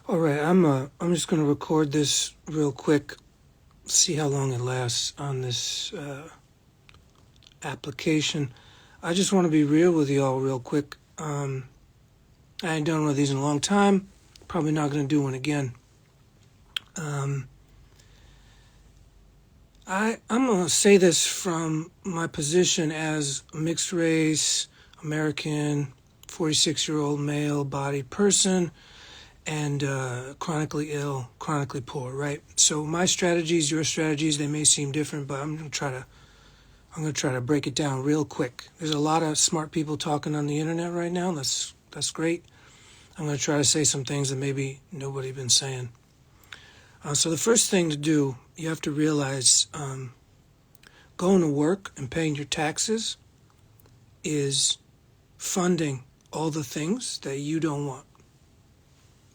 All right, I'm just gonna record this real quick, see how long it lasts on this application. I just want to be real with y'all real quick. I ain't done one of these in a long time. Probably not gonna do one again. I'm gonna say this from my position as a mixed race, American, 46-year-old male-bodied person, and chronically ill, chronically poor, right? So my strategies, your strategies, they may seem different, but I'm gonna try to break it down real quick. There's a lot of smart people talking on the internet right now. That's great. I'm gonna try to say some things that maybe nobody been saying. So the first thing to do, you have to realize going to work and paying your taxes is funding all the things that you don't want.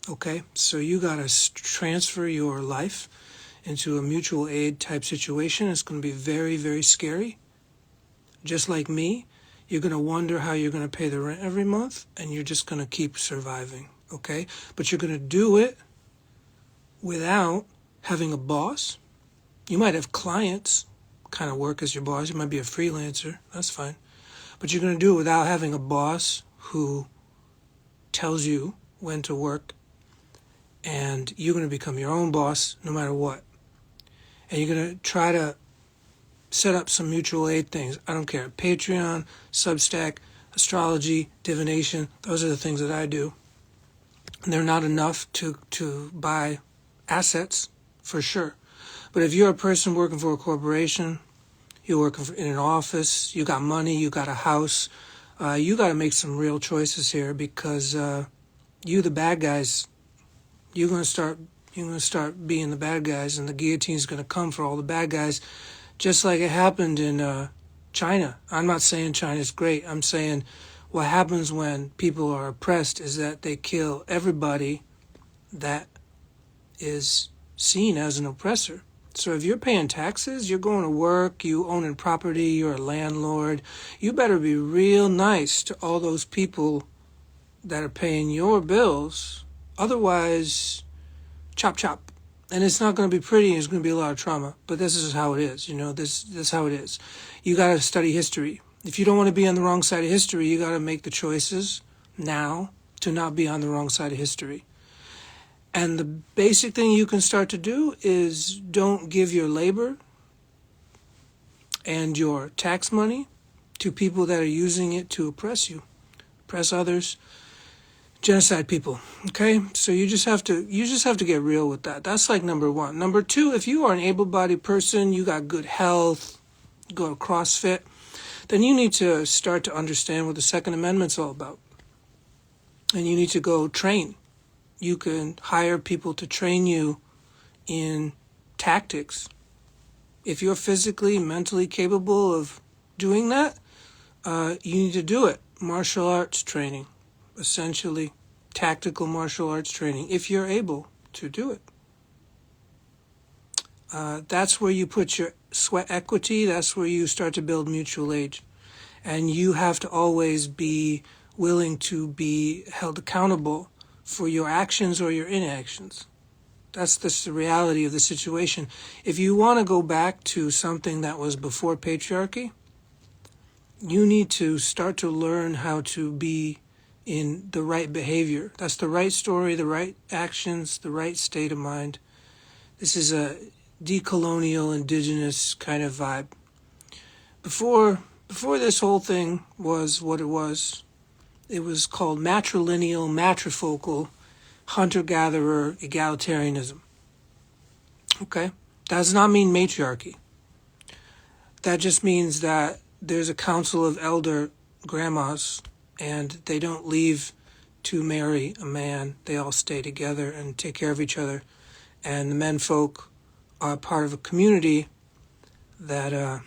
Okay, so you gotta transfer your life into a mutual aid type situation. It's going to be very, very scary. Just like me, you're going to wonder how you're going to pay the rent every month, and you're just going to keep surviving. Okay, but you're going to do it without having a boss. You might have clients kind of work as your boss. You might be a freelancer. That's fine. But you're going to do it without having a boss who tells you when to work, and you're going to become your own boss no matter what. And you're going to try to set up some mutual aid things. I don't care. Patreon, Substack, astrology, divination. Those are the things that I do. And they're not enough to buy assets, for sure. But if you're a person working for a corporation, you're working in an office, you got money, you got a house, you got to make some real choices here, because you, the bad guys, you're going to start being the bad guys, and the guillotine's going to come for all the bad guys, just like it happened in China. I'm not saying China's great. I'm saying what happens when people are oppressed is that they kill everybody that is seen as an oppressor. So if you're paying taxes, you're going to work, you owning property, you're a landlord, you better be real nice to all those people that are paying your bills. Otherwise, chop chop. And it's not going to be pretty, and it's going to be a lot of trauma. But this is how it is, this is how it is. You got to study history. If you don't want to be on the wrong side of history, you got to make the choices now to not be on the wrong side of history. And the basic thing you can start to do is don't give your labor and your tax money to people that are using it to oppress you, oppress others, genocide people. Okay, so you just have to get real with that. That's like number one. Number two, if you are an able-bodied person, you got good health, you go to CrossFit, then you need to start to understand what the Second Amendment's all about, and you need to go train. You can hire people to train you in tactics. If you're physically, mentally capable of doing that, you need to do it. Martial arts training, essentially tactical martial arts training, if you're able to do it. That's where you put your sweat equity. That's where you start to build mutual aid. And you have to always be willing to be held accountable for your actions or your inactions. That's the reality of the situation. If you want to go back to something that was before patriarchy, you need to start to learn how to be in the right behavior. That's the right story, the right actions, the right state of mind. This is a decolonial, indigenous kind of vibe. Before this whole thing was what it was called matrilineal, matrifocal, hunter-gatherer egalitarianism. Okay? That does not mean matriarchy. That just means that there's a council of elder grandmas, and they don't leave to marry a man. They all stay together and take care of each other. And the menfolk are part of a community that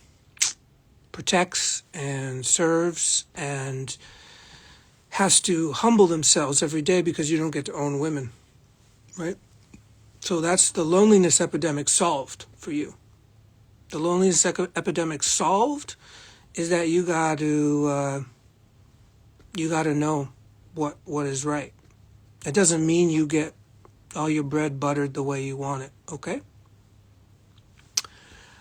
protects and serves and has to humble themselves every day because you don't get to own women, right? So that's the loneliness epidemic solved for you. The loneliness epidemic solved is that you got to know what is right. It doesn't mean you get all your bread buttered the way you want it, okay?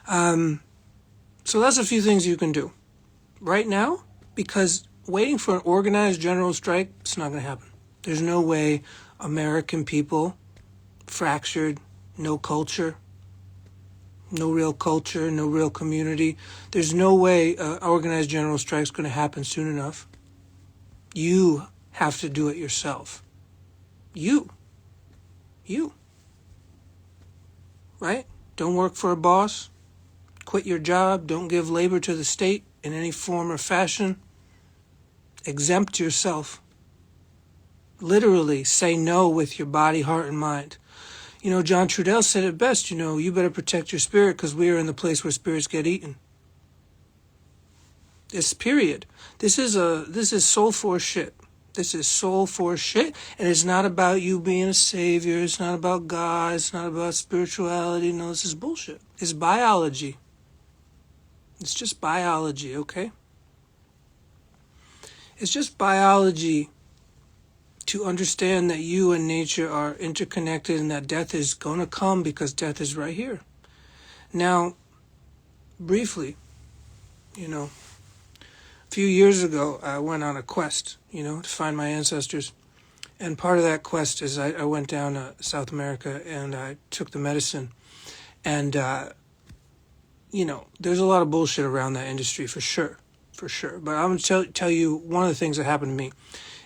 So that's a few things you can do right now, because waiting for an organized general strike, it's not going to happen. There's no way American people, fractured, no culture, no real culture, no real community. There's no way organized general strike's going to happen soon enough. You have to do it yourself. You. Right? Don't work for a boss. Quit your job. Don't give labor to the state in any form or fashion. Exempt yourself. Literally say no with your body, heart, and mind. John Trudell said it best, you better protect your spirit because we are in the place where spirits get eaten. This period. This is soul force shit. This is soul force shit, and it's not about you being a savior. It's not about God. It's not about spirituality. No, this is bullshit. It's biology. It's just biology, okay? It's just biology to understand that you and nature are interconnected and that death is going to come because death is right here. Now, briefly, a few years ago, I went on a quest, to find my ancestors. And part of that quest is I went down to South America and I took the medicine. And, there's a lot of bullshit around that industry for sure. But I'm going to tell you one of the things that happened to me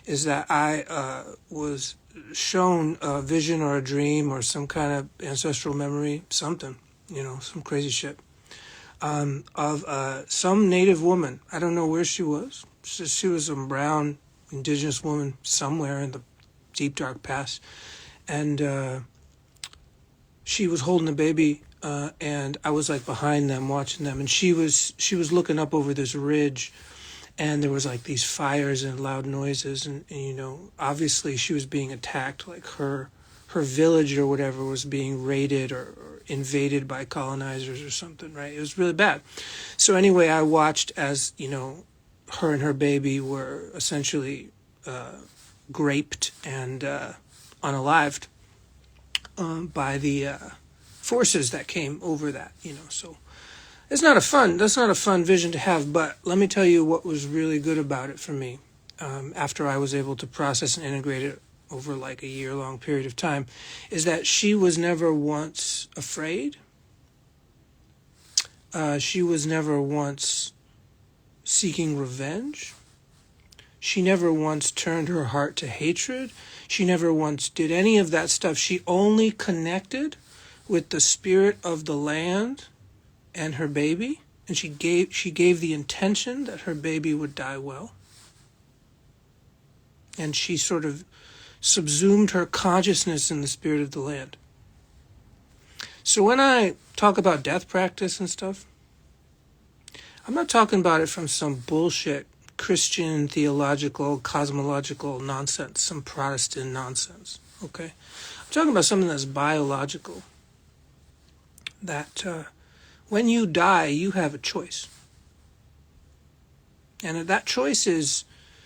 is that I was shown a vision or a dream or some kind of ancestral memory, something, some crazy shit, of some native woman. I don't know where she was. She was some brown indigenous woman somewhere in the deep, dark past. And she was holding a baby, and I was like behind them watching them. And she was looking up over this ridge, and there was like these fires and loud noises, and obviously she was being attacked, like her village or whatever was being raided or invaded by colonizers or something, right? It was really bad. So anyway, I watched as her and her baby were essentially graped and unalived by the forces that came over that, so that's not a fun vision to have. But let me tell you what was really good about it for me, after I was able to process and integrate it over like a year-long period of time, is that she was never once afraid. She was never once seeking revenge. She never once turned her heart to hatred. She never once did any of that stuff. She only connected with the spirit of the land and her baby, and she gave the intention that her baby would die well. And she sort of subsumed her consciousness in the spirit of the land. So when I talk about death practice and stuff, I'm not talking about it from some bullshit Christian, theological, cosmological nonsense, some Protestant nonsense, okay? I'm talking about something that's biological, that when you die, you have a choice. And that choice is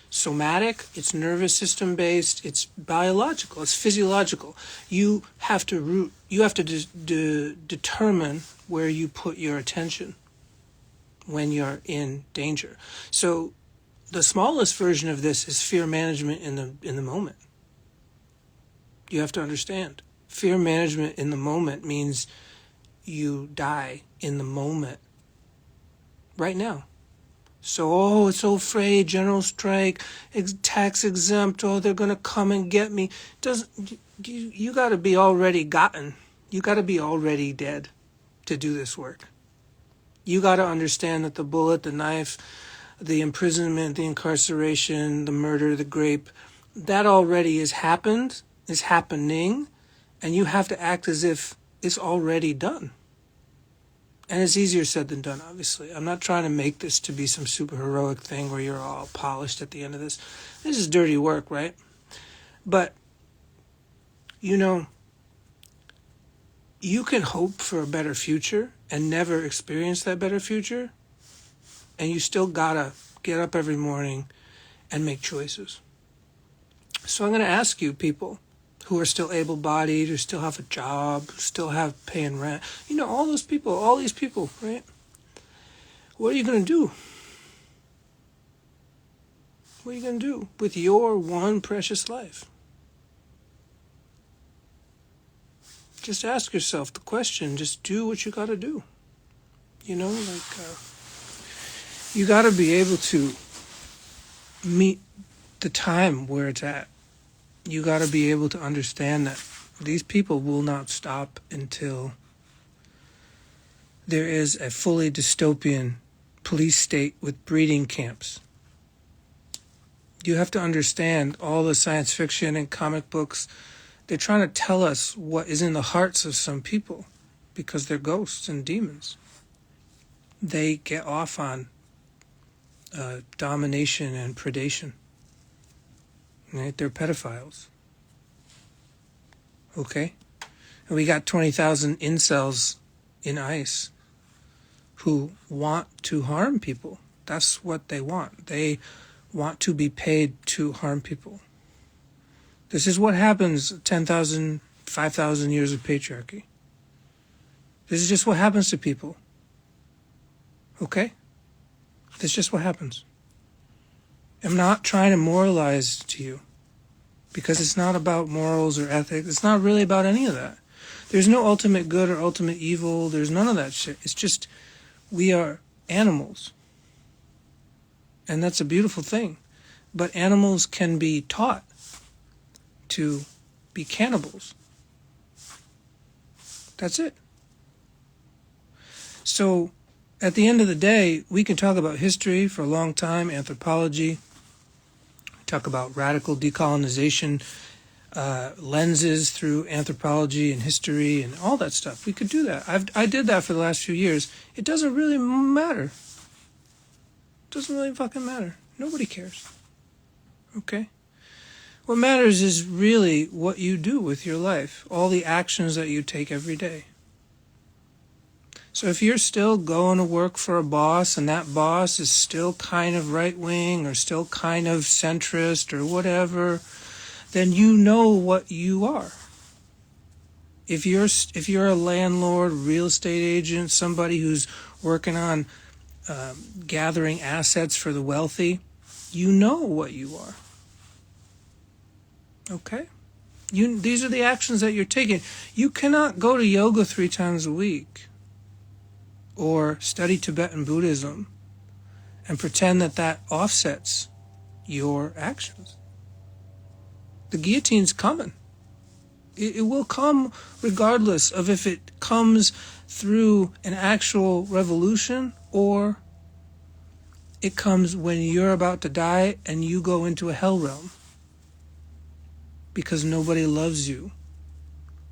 somatic, it's nervous system based, it's biological, it's physiological. You have to determine where you put your attention when you're in danger. So the smallest version of this is fear management in the moment. You have to understand. Fear management in the moment means you die in the moment. Right now. So, it's so afraid, general strike, tax exempt, they're going to come and get me. You got to be already gotten. You got to be already dead to do this work. You got to understand that the bullet, the knife, the imprisonment, the incarceration, the murder, the grape, that already has happened, is happening, and you have to act as if it's already done. And it's easier said than done, obviously. I'm not trying to make this to be some super heroic thing where you're all polished at the end of this. This is dirty work, right? But, you can hope for a better future and never experience that better future. And you still gotta get up every morning and make choices. So I'm going to ask you, people, who are still able-bodied, who still have a job, who still have paying rent. You know, all those people, all these people, right? What are you going to do? What are you going to do with your one precious life? Just ask yourself the question. Just do what you got to do. You know, you got to be able to meet the time where it's at. You got to be able to understand that these people will not stop until there is a fully dystopian police state with breeding camps. You have to understand all the science fiction and comic books. They're trying to tell us what is in the hearts of some people because they're ghosts and demons. They get off on domination and predation. Right? They're pedophiles. Okay? And we got 20,000 incels in ICE who want to harm people. That's what they want. They want to be paid to harm people. This is what happens 10,000, 5,000 years of patriarchy. This is just what happens to people. Okay? This is just what happens. I'm not trying to moralize to you because it's not about morals or ethics. It's not really about any of that. There's no ultimate good or ultimate evil. There's none of that shit. It's just we are animals. And that's a beautiful thing. But animals can be taught to be cannibals. That's it. So at the end of the day, we can talk about history for a long time, anthropology, talk about radical decolonization, lenses through anthropology and history and all that stuff. We could do that. I did that for the last few years. It doesn't really matter. It doesn't really fucking matter. Nobody cares. Okay? What matters is really what you do with your life, all the actions that you take every day. So if you're still going to work for a boss and that boss is still kind of right-wing or still kind of centrist or whatever, then you know what you are. If you're a landlord, real estate agent, somebody who's working on gathering assets for the wealthy, you know what you are. Okay? These are the actions that you're taking. You cannot go to yoga 3 times a week or study Tibetan Buddhism and pretend that offsets your actions. The guillotine's coming. It will come regardless of if it comes through an actual revolution or it comes when you're about to die and you go into a hell realm because nobody loves you,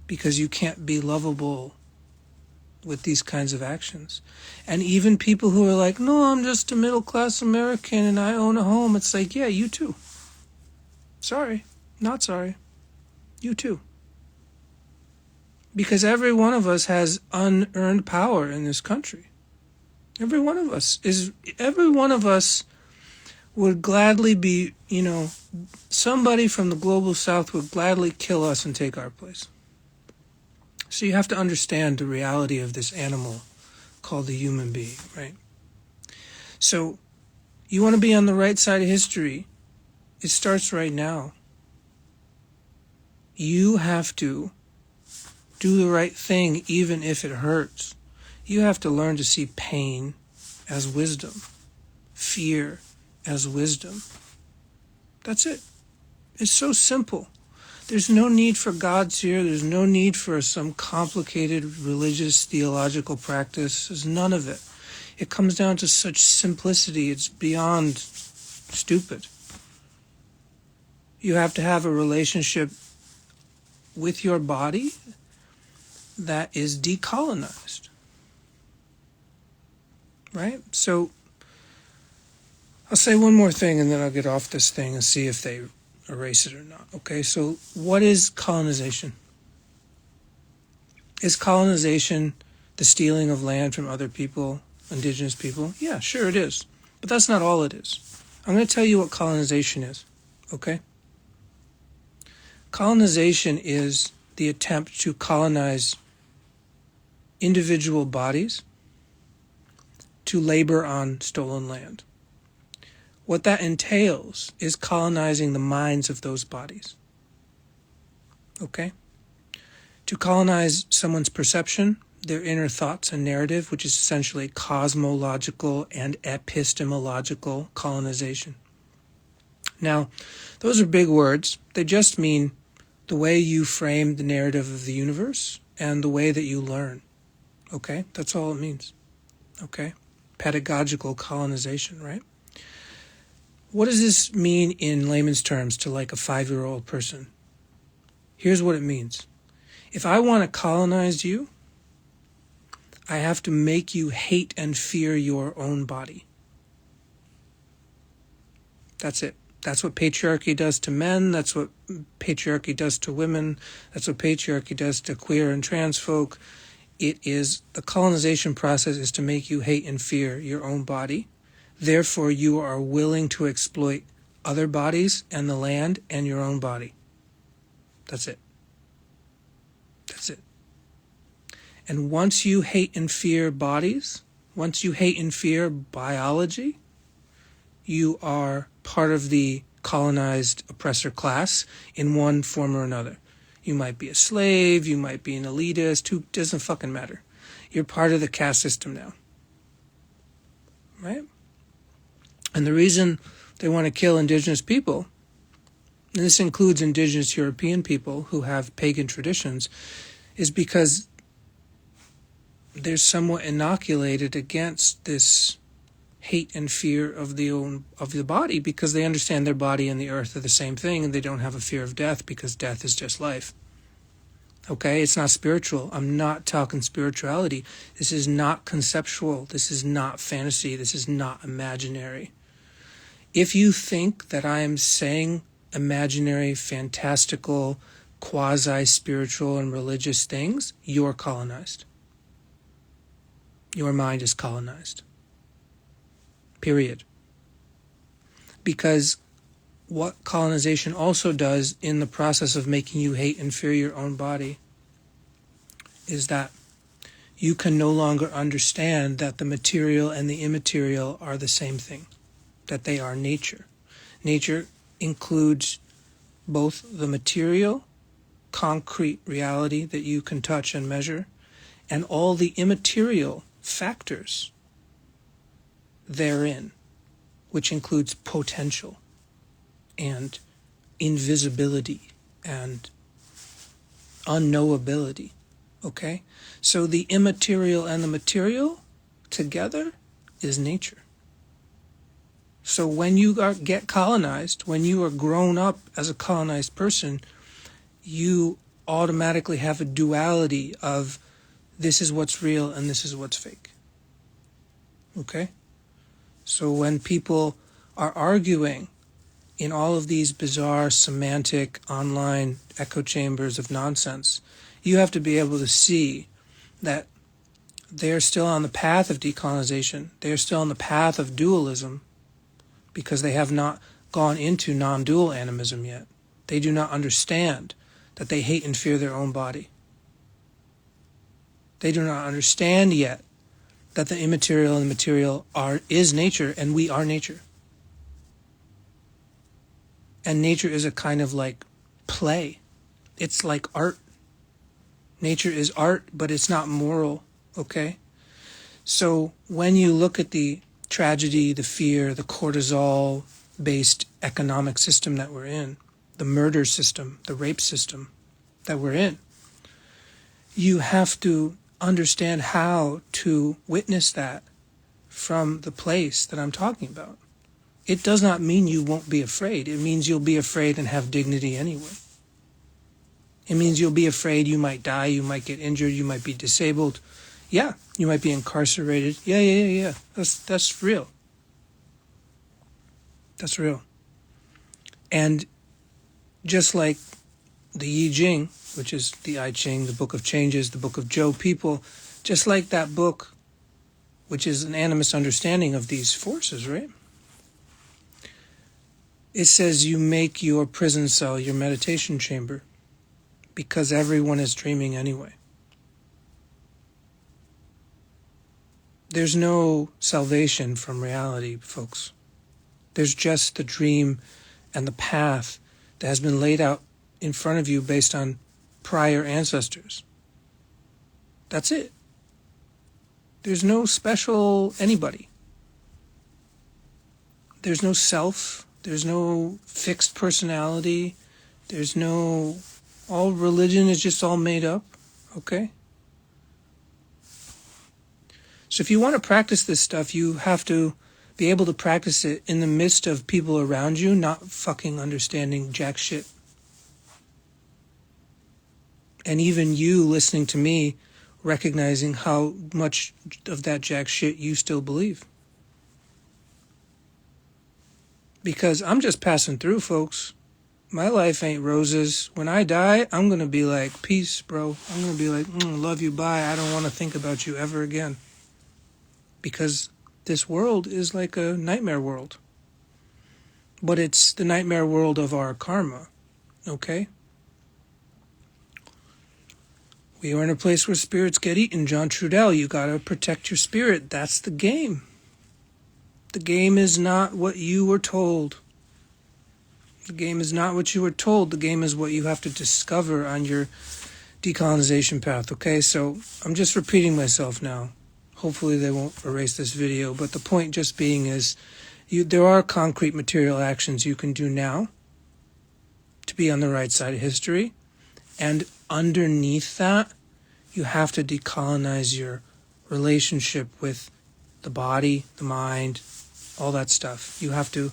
because you can't be lovable with these kinds of actions. And even people who are like, no, I'm just a middle-class American and I own a home. It's like, yeah, you too. Sorry. Not sorry. You too. Because every one of us has unearned power in this country. Every one of us would gladly be, somebody from the global south would gladly kill us and take our place. So you have to understand the reality of this animal called the human being, right? So you want to be on the right side of history. It starts right now. You have to do the right thing even if it hurts. You have to learn to see pain as wisdom, fear as wisdom. That's it. It's so simple. There's no need for gods here. There's no need for some complicated religious theological practice. There's none of it. It comes down to such simplicity. It's beyond stupid. You have to have a relationship with your body that is decolonized. Right? So I'll say one more thing and then I'll get off this thing and see if they erase it or not. Okay, so what is colonization? Is colonization the stealing of land from other people, indigenous people? Yeah, sure it is. But that's not all it is. I'm going to tell you what colonization is. Okay? Colonization is the attempt to colonize individual bodies to labor on stolen land. What that entails is colonizing the minds of those bodies. Okay? To colonize someone's perception, their inner thoughts and narrative, which is essentially cosmological and epistemological colonization. Now, those are big words. They just mean the way you frame the narrative of the universe and the way that you learn. Okay? That's all it means. Okay? Pedagogical colonization, right? What does this mean in layman's terms to like a 5-year-old person? Here's what it means. If I want to colonize you, I have to make you hate and fear your own body. That's it. That's what patriarchy does to men. That's what patriarchy does to women. That's what patriarchy does to queer and trans folk. It is, the colonization process is to make you hate and fear your own body. Therefore, you are willing to exploit other bodies and the land and your own body. That's it. That's it. And once you hate and fear bodies, once you hate and fear biology, you are part of the colonized oppressor class in one form or another. You might be a slave, you might be an elitist, who doesn't fucking matter. You're part of the caste system now. Right? And the reason they want to kill indigenous people, and this includes indigenous European people who have pagan traditions, is because they're somewhat inoculated against this hate and fear of the body, because they understand their body and the earth are the same thing, and they don't have a fear of death because death is just life. Okay, it's not spiritual. I'm not talking spirituality. This is not conceptual. This is not fantasy. This is not imaginary. If you think that I am saying imaginary, fantastical, quasi-spiritual and religious things, you're colonized. Your mind is colonized. Period. Because what colonization also does in the process of making you hate and fear your own body is that you can no longer understand that the material and the immaterial are the same thing, that they are nature. Nature includes both the material, concrete reality that you can touch and measure, and all the immaterial factors therein, which includes potential and invisibility and unknowability. Okay? So the immaterial and the material together is nature. So when you get colonized, when you are grown up as a colonized person, you automatically have a duality of this is what's real and this is what's fake. Okay? So when people are arguing in all of these bizarre semantic online echo chambers of nonsense, you have to be able to see that they're still on the path of decolonization. They're still on the path of dualism because they have not gone into non-dual animism yet. They do not understand that they hate and fear their own body. They do not understand yet that the immaterial and the material is nature, and we are nature. And nature is a kind of like play. It's like art. Nature is art, but it's not moral, okay? So when you look at the tragedy, the fear, the cortisol-based economic system that we're in, the murder system, the rape system that we're in, you have to understand how to witness that from the place that I'm talking about. It does not mean you won't be afraid. It means you'll be afraid and have dignity anyway. It means you'll be afraid you might die, you might get injured, you might be disabled. Yeah, you might be incarcerated. Yeah. That's real. That's real. And just like the I Ching, which is the I Ching, the Book of Changes, the Book of Joe people, just like that book, which is an animist understanding of these forces, right? It says you make your prison cell your meditation chamber. because everyone is dreaming anyway. There's no salvation from reality, folks. There's just the dream and the path that has been laid out in front of you based on prior ancestors. That's it. There's no special anybody. There's no self. There's no fixed personality. There's no... All religion is just all made up, okay? So if you want to practice this stuff, you have to be able to practice it in the midst of people around you not fucking understanding jack shit. And even you listening to me recognizing how much of that jack shit you still believe. Because I'm just passing through, folks. My life ain't roses. When I die, I'm going to be like, peace, bro. I'm going to be like, love you, bye. I don't want to think about you ever again. Because this world is like a nightmare world. But it's the nightmare world of our karma, okay? We are in a place where spirits get eaten. John Trudell, you got to protect your spirit. That's the game. The game is not what you were told. The game is not what you were told. The game is what you have to discover on your decolonization path, okay? So I'm just repeating myself now. Hopefully they won't erase this video. But the point just being is there are concrete material actions you can do now to be on the right side of history. And underneath that, you have to decolonize your relationship with the body, the mind, all that stuff. You have to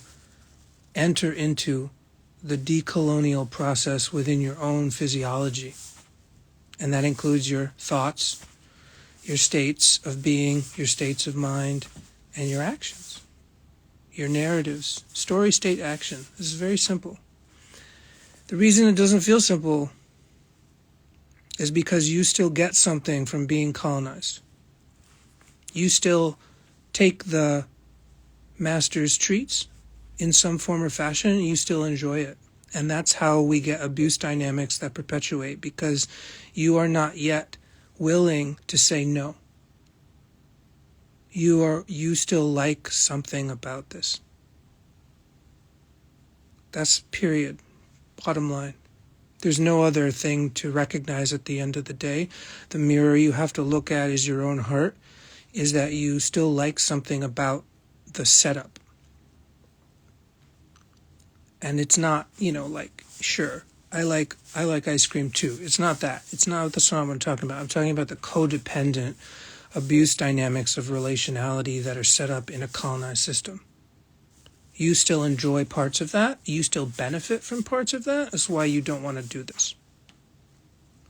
enter into the decolonial process within your own physiology. And that includes your thoughts, your states of being, your states of mind, and your actions, your narratives. Story, state, action. This is very simple. The reason it doesn't feel simple is because you still get something from being colonized. You still take the master's treats in some form or fashion, and you still enjoy it. And that's how we get abuse dynamics that perpetuate, because you are not yet willing to say no. You still like something about this. That's period. Bottom line. There's no other thing to recognize at the end of the day. The mirror you have to look at is your own heart, is that you still like something about the setup. And it's not, like, sure, I like ice cream too. It's not that. That's not what I'm talking about. I'm talking about the codependent abuse dynamics of relationality that are set up in a colonized system. You still enjoy parts of that. You still benefit from parts of that. That's why you don't want to do this.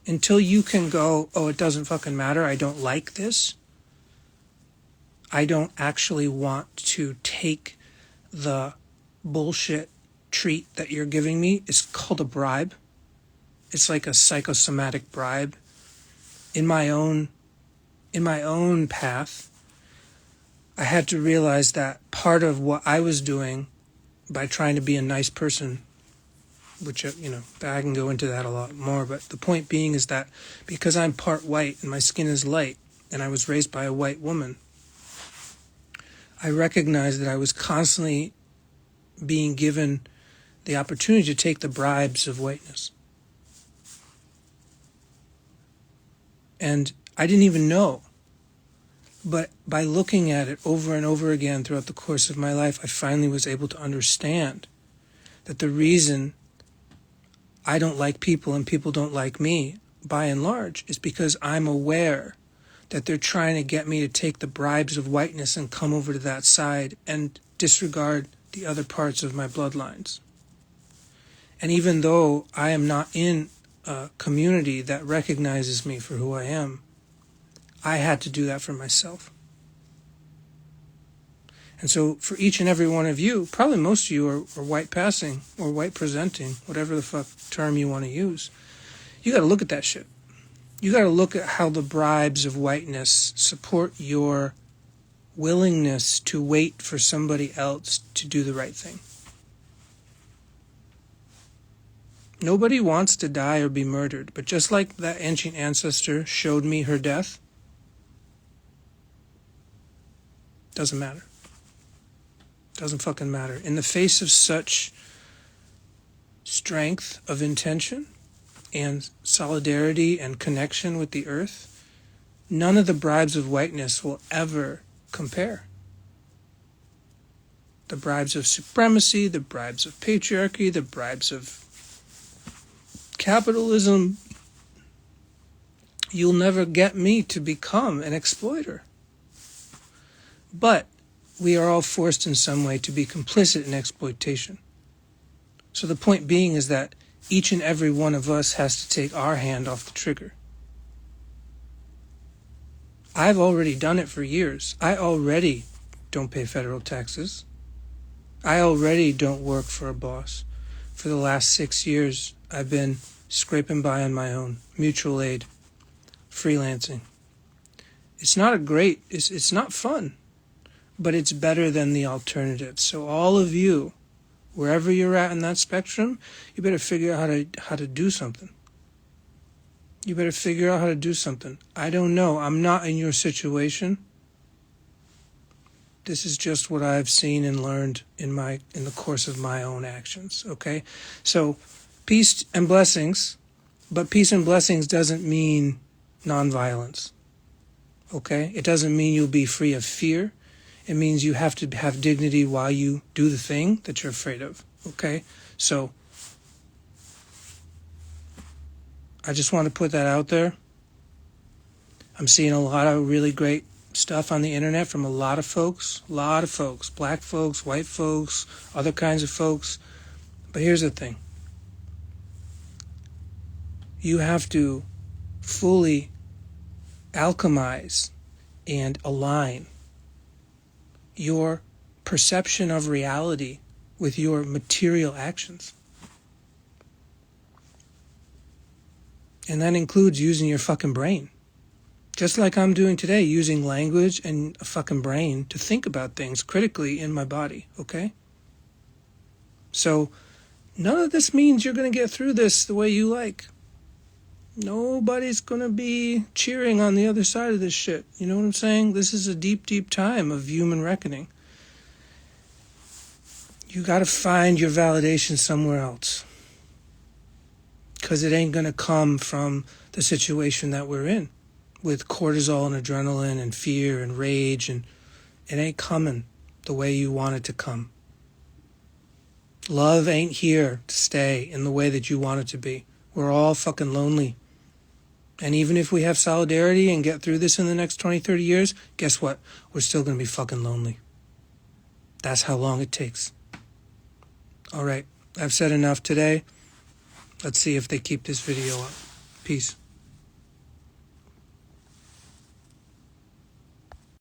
Until you can go, oh, it doesn't fucking matter. I don't like this. I don't actually want to take the bullshit treat that you're giving me. It's called a bribe. It's like a psychosomatic bribe. In my own path, I had to realize that part of what I was doing by trying to be a nice person, which, I can go into that a lot more, but the point being is that because I'm part white and my skin is light, and I was raised by a white woman, I recognized that I was constantly being given the opportunity to take the bribes of whiteness. And I didn't even know. But by looking at it over and over again throughout the course of my life, I finally was able to understand that the reason I don't like people and people don't like me, by and large, is because I'm aware that they're trying to get me to take the bribes of whiteness and come over to that side and disregard the other parts of my bloodlines. And even though I am not in a community that recognizes me for who I am, I had to do that for myself. And so for each and every one of you, probably most of you are white passing or white presenting, whatever the fuck term you want to use. You got to look at that shit. You got to look at how the bribes of whiteness support your willingness to wait for somebody else to do the right thing. Nobody wants to die or be murdered, but just like that ancient ancestor showed me her death, doesn't matter. Doesn't fucking matter. In the face of such strength of intention and solidarity and connection with the earth, none of the bribes of whiteness will ever compare. The bribes of supremacy, the bribes of patriarchy, the bribes of capitalism. You'll never get me to become an exploiter. But we are all forced in some way to be complicit in exploitation. So the point being is that each and every one of us has to take our hand off the trigger. I've already done it for years. I already don't pay federal taxes. I already don't work for a boss. For the last 6 years, I've been scraping by on my own, mutual aid, freelancing. It's not fun, but it's better than the alternative. So all of you, wherever you're at in that spectrum, you better figure out how to do something. You better figure out how to do something. I don't know. I'm not in your situation. This is just what I've seen and learned in the course of my own actions, okay? So peace and blessings, but peace and blessings doesn't mean nonviolence, okay? It doesn't mean you'll be free of fear. It means you have to have dignity while you do the thing that you're afraid of, okay? So I just want to put that out there. I'm seeing a lot of really great stuff on the internet from a lot of folks, black folks, white folks, other kinds of folks. But here's the thing. You have to fully alchemize and align your perception of reality with your material actions. And that includes using your fucking brain. Just like I'm doing today, using language and a fucking brain to think about things critically in my body, okay? So none of this means you're going to get through this the way you like. Nobody's going to be cheering on the other side of this shit. You know what I'm saying? This is a deep, deep time of human reckoning. You got to find your validation somewhere else. Because it ain't going to come from the situation that we're in with cortisol and adrenaline and fear and rage, and it ain't coming the way you want it to come. Love ain't here to stay in the way that you want it to be. We're all fucking lonely. And even if we have solidarity and get through this in the next 20, 30 years, guess what? We're still going to be fucking lonely. That's how long it takes. All right, I've said enough today. Let's see if they keep this video up. Peace.